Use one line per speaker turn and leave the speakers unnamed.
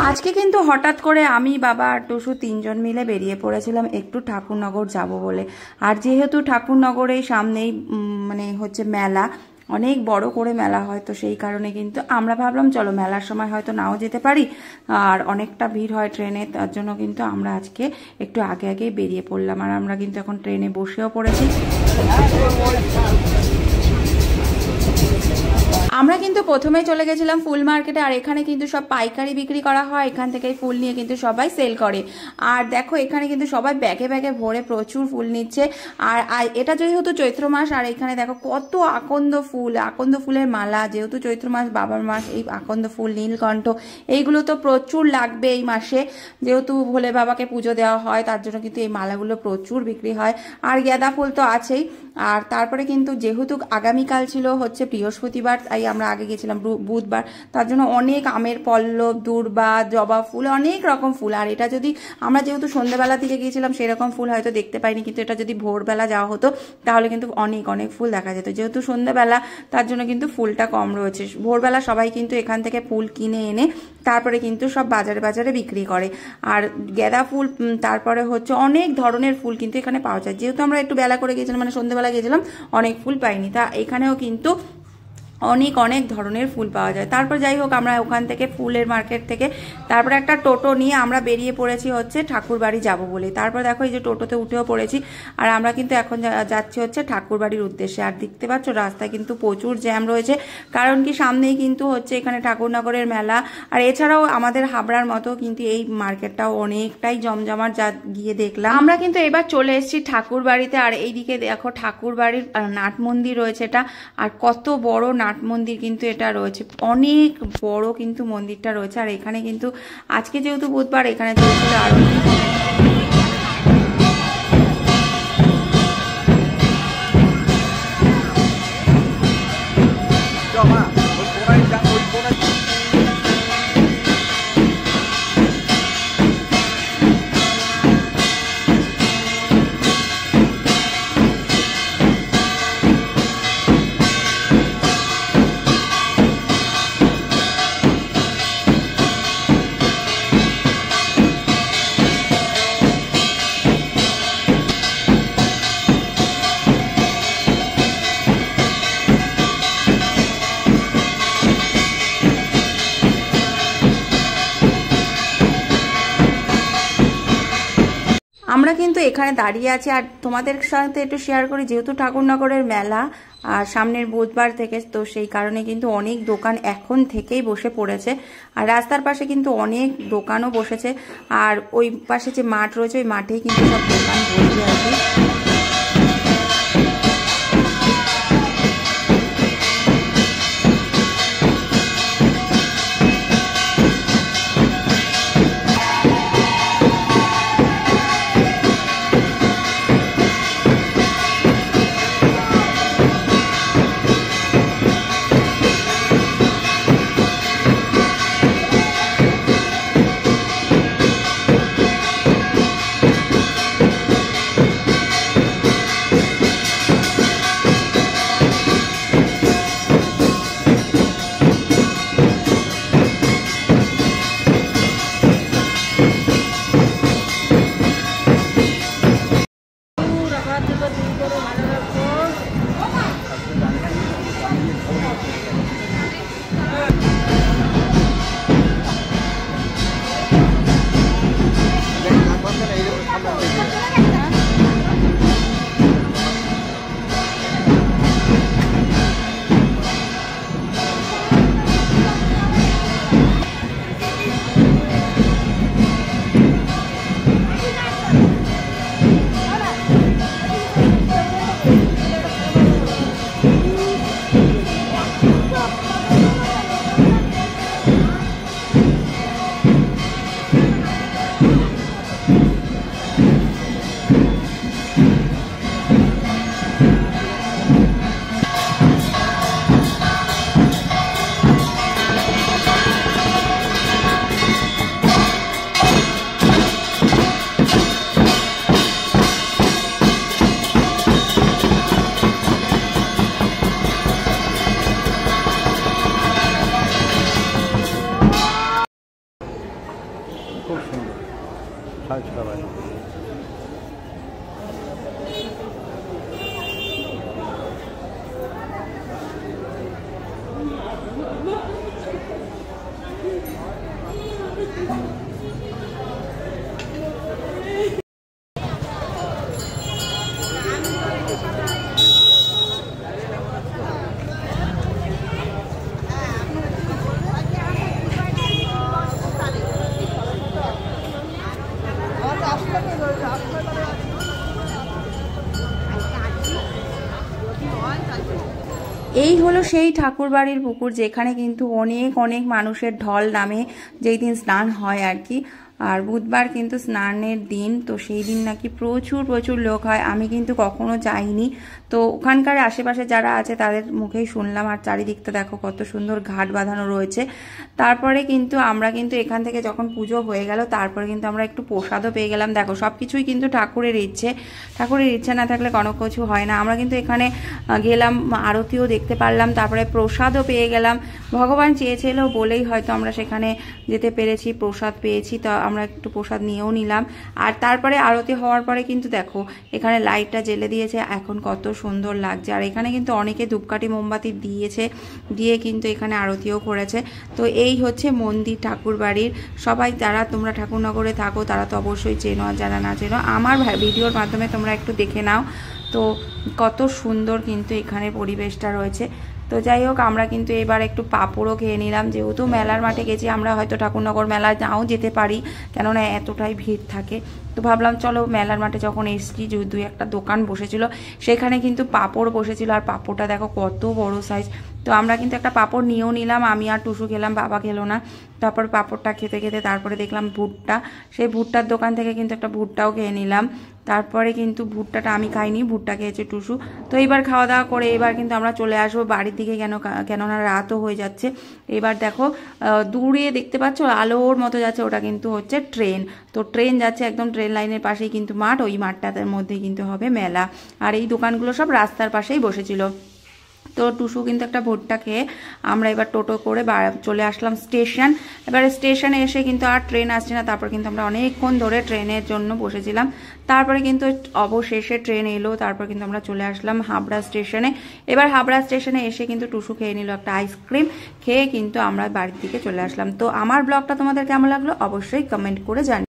আজকে কিন্তু হঠাৎ করে আমি বাবা আর টুসু তিনজন মিলে বেরিয়ে পড়েছিলাম একটু ঠাকুরনগর যাব বলে। আর যেহেতু ঠাকুরনগরেই সামনেই মানে হচ্ছে মেলা, অনেক বড় করে মেলা হয়, তো সেই কারণে কিন্তু আমরা ভাবলাম চলো মেলার সময় হয়তো নাও যেতে পারি, আর অনেকটা ভিড় হয় ট্রেনে, তার জন্য কিন্তু আমরা আজকে একটু আগে আগেই বেরিয়ে পড়লাম। আর আমরা কিন্তু এখন ট্রেনে বসেও পড়েছি। আমরা কিন্তু প্রথমেই চলে গেছিলাম ফুল মার্কেটে, আর এখানে কিন্তু সব পাইকারি বিক্রি করা হয়, এখান থেকে ফুল নিয়ে কিন্তু সবাই সেল করে। আর দেখো এখানে কিন্তু সবাই ব্যাগে ব্যাগে ভরে প্রচুর ফুল নিচ্ছে। আর এটা যেহেতু চৈত্র মাস, আর এখানে দেখো কত আকন্দ ফুলের মালা, যেহেতু চৈত্র মাস বাবার মাস, এই আকন্দ ফুল, নীলকণ্ঠ, এইগুলো তো প্রচুর লাগবে এই মাসে, যেহেতু ভোলে বাবাকে পুজো দেওয়া হয়, তার জন্য কিন্তু এই মালাগুলো প্রচুর বিক্রি হয়। আর গাঁদা ফুল তো আছেই। আর তারপরে কিন্তু যেহেতু আগামীকাল ছিল হচ্ছে বৃহস্পতিবার, তাই আমরা আগে গেছিলাম বুধবার, তার জন্য অনেক আমের পল্লব, দূর্বা, জবা ফুল, অনেক রকম ফুল। আর এটা যদি আমরা যেহেতু সন্ধ্যাবেলা থেকে গিয়েছিলাম সেরকম ফুল হয়তো দেখতে পাইনি, কিন্তু এটা যদি ভোরবেলা যাওয়া হতো তাহলে কিন্তু অনেক অনেক ফুল দেখা যেত। যেহেতু সন্ধ্যাবেলা, তার জন্য কিন্তু ফুলটা কম রয়েছে। ভোরবেলা সবাই কিন্তু এখান থেকে ফুল কিনে এনে তারপরে কিন্তু সব বাজারে বাজারে বিক্রি করে। আর গাঁদা ফুল, তারপরে হচ্ছে অনেক ধরনের ফুল কিন্তু এখানে পাওয়া যায়। যেহেতু আমরা একটু বেলা করে গেছিলাম, মানে সন্ধ্যাবেলা গেছিলাম, অনেক ফুল পাইনি, তা এখানেও কিন্তু অনেক অনেক ধরনের ফুল পাওয়া যায়। তারপর যাই হোক, আমরা ওখান থেকে ফুলের মার্কেট থেকে তারপর একটা টোটো নিয়ে আমরা বেরিয়ে পড়েছি হচ্ছে ঠাকুরবাড়ি যাব বলে। তারপর দেখো এই যে টোটোতে উঠেও পড়েছি, আর আমরা কিন্তু এখন যাচ্ছি হচ্ছে ঠাকুরবাড়ির উদ্দেশ্যে। আর দেখতে পাচ্ছ রাস্তায় কিন্তু প্রচুর জ্যাম রয়েছে, কারণ কি সামনেই কিন্তু হচ্ছে এখানে ঠাকুরনগরের মেলা। আর এছাড়াও আমাদের হাবড়ার মতো কিন্তু এই মার্কেটটাও অনেকটাই জমজমাট, যা গিয়ে দেখলাম। আমরা কিন্তু এবার চলে এসেছি ঠাকুরবাড়িতে। আর এইদিকে দেখো ঠাকুরবাড়ির নাট মন্দির রয়েছে এটা, আর কত বড় নাট মন্দির কিন্তু এটা রয়েছে, অনেক বড় কিন্তু মন্দিরটা রয়েছে। আর এখানে কিন্তু আজকে যেহেতু বুধবার, এখানে চলছিল আরতি। আমরা কিন্তু এখানে দাঁড়িয়ে আছি। আর তোমাদের সাথে একটু শেয়ার করি, যেহেতু ঠাকুরনগরের মেলা আর সামনের বুধবার থেকে, তো সেই কারণে কিন্তু অনেক দোকান এখন থেকেই বসে পড়েছে। আর রাস্তার পাশে কিন্তু অনেক দোকানও বসেছে, আর ওই পাশে যে মাঠ রয়েছে ওই মাঠেই কিন্তু সব দোকান বসে আছে।
6:30 বাজে।
এই হলো সেই ঠাকুরবাড়ির পুকুর যেখানে কিন্তু অনেক অনেক মানুষের ঢল নামে, যেই দিন স্নান হয় আর কি। আর বুধবার কিন্তু স্নানের দিন, তো সেই দিন নাকি প্রচুর প্রচুর লোক হয়। আমি কিন্তু কখনো যাইনি, তো ওখানকার আশেপাশে যারা আছে তাদের মুখেই শুনলাম। আর চারিদিকটা দেখো কত সুন্দর ঘাট বাঁধানো রয়েছে। তারপরে কিন্তু আমরা কিন্তু এখান থেকে যখন পুজো হয়ে গেল তারপরে কিন্তু আমরা একটু প্রসাদও পেয়ে গেলাম। দেখো সব কিছুই কিন্তু ঠাকুরের ইচ্ছে না থাকলে কোনো কিছু হয় না। আমরা কিন্তু এখানে গেলাম, আরতিও দেখতে পারলাম, তারপরে প্রসাদও পেয়ে গেলাম। ভগবান চেয়েছিল বলেই হয়তো আমরা সেখানে যেতে পেরেছি, প্রসাদ পেয়েছি, তো আমরা একটু প্রসাদ নিয়েও নিলাম। আর তারপরে আরতি হওয়ার পরে কিন্তু দেখো এখানে লাইটটা জ্বেলে দিয়েছে, এখন কত সুন্দর লাগছে। আর এখানে কিন্তু অনেকে ধূপকাঠি মোমবাতি দিয়ে কিন্তু এখানে আরতিও করেছে। তো এই হচ্ছে মন্দির ঠাকুরবাড়ির। সবাই যারা তোমরা ঠাকুরনগরে থাকো তারা তো অবশ্যই চেনো, আর যারা না চেনো আমার ভিডিওর মাধ্যমে তোমরা একটু দেখে নাও। তো কত সুন্দর কিন্তু এখানে পরিবেশটা রয়েছে। তো যাই হোক, আমরা কিন্তু এবার একটু পাঁপড়ও খেয়ে নিলাম, যেহেতু মেলার মাঠে গেছি। আমরা হয়তো ঠাকুরনগর মেলায় নাও যেতে পারি, কেননা এতটাই ভিড় থাকে। তো ভাবলাম চলো মেলার মাঠে যখন এসছি, দুই একটা দোকান বসেছিল, সেখানে কিন্তু পাঁপড় বসেছিল। আর পাঁপড়টা দেখো কত বড় সাইজ। তো আমরা কিন্তু একটা পাঁপড় নিয়েও নিলাম, আমি আর টুসু খেলাম, বাবা খেলো না। তারপর পাঁপড়টা খেতে খেতে তারপরে দেখলাম ভুট্টা, সেই ভুট্টার দোকান থেকে কিন্তু একটা ভুট্টাও খেয়ে নিলাম। তারপরে কিন্তু ভুট্টাটা আমি খাইনি, ভুট্টা খেয়েছে টুসু। তো এবার খাওয়া দাওয়া করে এবার কিন্তু আমরা চলে আসবো বাড়ির দিকে, কেননা রাতও হয়ে যাচ্ছে। এবার দেখো দূরে দেখতে পাচ্ছ আলোর মতো যাচ্ছে, ওটা কিন্তু হচ্ছে ট্রেন। তো ট্রেন যাচ্ছে একদম, ট্রেন লাইনের পাশেই কিন্তু মাঠ, ওই মাঠটার মধ্যেই কিন্তু হবে মেলা। আর এই দোকানগুলো সব রাস্তার পাশেই বসেছিল। তো টুসু কিন্তু একটা ভুট্টা খেয়ে আমরা এবার টোটো করে চলে আসলাম স্টেশন। এবারে স্টেশনে এসে কিন্তু আর ট্রেন আসছে না, তারপর কিন্তু আমরা অনেকক্ষণ ধরে ট্রেনের জন্য বসেছিলাম। তারপরে কিন্তু অবশেষে ট্রেন এলো, তারপর কিন্তু আমরা চলে আসলাম হাবড়া স্টেশনে। এবার হাবড়া স্টেশনে এসে কিন্তু টুসু খেয়ে নিল একটা আইসক্রিম, খেয়ে কিন্তু আমরা বাড়ির দিকে চলে আসলাম। তো আমার ব্লগটা তোমাদের কেমন লাগলো অবশ্যই কমেন্ট করে জানিও।